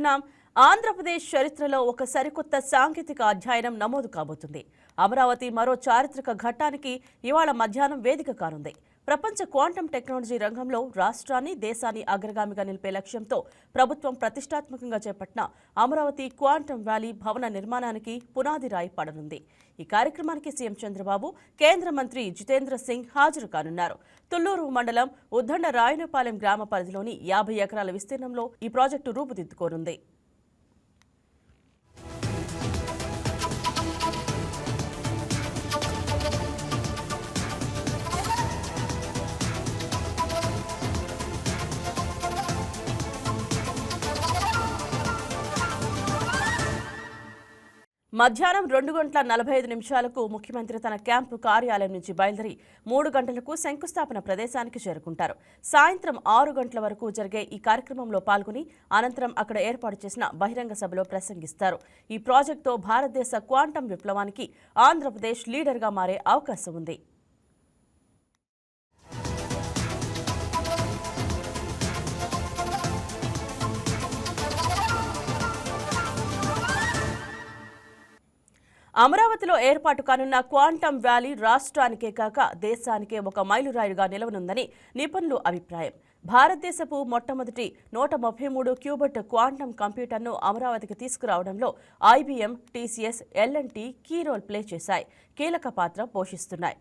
చూస్తున్నాం. ఆంధ్రప్రదేశ్ చరిత్రలో ఒక సరికొత్త సాంకేతిక అధ్యాయం నమోదు కాబోతుంది. అమరావతి మరో చారిత్రక ఘట్టానికి ఇవాళ మధ్యాహ్నం వేదిక కానుంది. ప్రపంచ క్వాంటం టెక్నాలజీ రంగంలో రాష్ట్రాన్ని, దేశాన్ని అగ్రగామిగా నిలిపే లక్ష్యంతో ప్రభుత్వం ప్రతిష్టాత్మకంగా చేపట్టిన అమరావతి క్వాంటం వ్యాలీ భవన నిర్మాణానికి పునాది రాయి పడనుంది. ఈ కార్యక్రమానికి సీఎం చంద్రబాబు, కేంద్ర మంత్రి జితేంద్ర సింగ్ హాజరు కానున్నారు. తుళ్లూరు మండలం ఉద్దండ రాయనపాలెం గ్రామ పరిధిలోని 50 ఎకరాల విస్తీర్ణంలో ఈ ప్రాజెక్టు రూపుదిద్దుకోనుంది. మధ్యాహ్నం 2:45 ముఖ్యమంత్రి తన క్యాంపు కార్యాలయం నుంచి బయలుదేరి 3 గంటలకు శంకుస్థాపన ప్రదేశానికి చేరుకుంటారు. సాయంత్రం 6 గంటల వరకు జరిగే ఈ కార్యక్రమంలో పాల్గొని అనంతరం అక్కడ ఏర్పాటు చేసిన బహిరంగ సభలో ప్రసంగిస్తారు. ఈ ప్రాజెక్టుతో భారతదేశ క్వాంటం విప్లవానికి ఆంధ్రప్రదేశ్ లీడర్గా మారే అవకాశం ఉంది. అమరావతిలో ఏర్పాటు కానున్న క్వాంటం వ్యాలీ రాష్ట్రానికే కాక దేశానికే ఒక మైలురాయిగా నిలవనుందని నిపుణులు అభిప్రాయం. భారతదేశపు మొట్టమొదటి 133 క్యూబిట్ క్వాంటం కంప్యూటర్ను అమరావతికి తీసుకురావడంలో IBM, TCS, L and T key role play చేశాయి, కీలక పాత్ర పోషిస్తున్నాయి.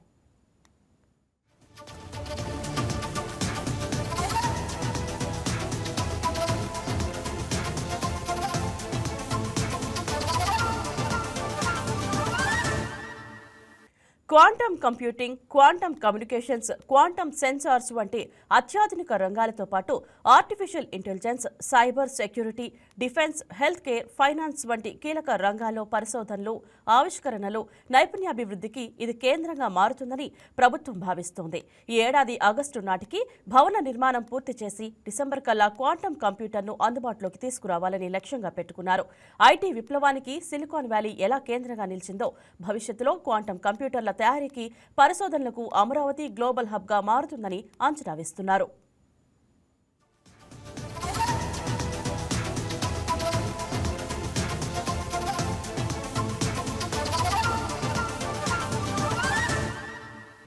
Quantum computing, quantum communications, quantum sensors వంటి అత్యాధునిక రంగాలతో పాటు artificial intelligence, cyber security, defence, health care, finance వంటి కీలక రంగాల్లో పరిశోధనలు, ఆవిష్కరణలు, నైపుణ్యాభివృద్ధికి ఇది కేంద్రంగా మారుతుందని ప్రభుత్వం భావిస్తోంది. ఈ ఏడాది ఆగస్టు నాటికి భవన నిర్మాణం పూర్తి చేసి డిసెంబర్ కల్లా క్వాంటం కంప్యూటర్ను అందుబాటులోకి తీసుకురావాలని లక్ష్యంగా పెట్టుకున్నారు. ఐటీ విప్లవానికి సిలికాన్ వ్యాలీ ఎలా కేంద్రంగా నిలిచిందో భవిష్యత్తులో క్వాంటం కంప్యూటర్ల తయారీకి, పరిశోధనలకు అమరావతి గ్లోబల్ హబ్గా మారుతుందని అంచనా వేస్తున్నారు.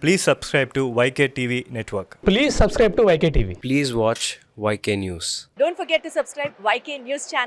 Please subscribe to YK TV Network. Please subscribe to YK TV. Please watch YK News. Don't forget to subscribe YK News channel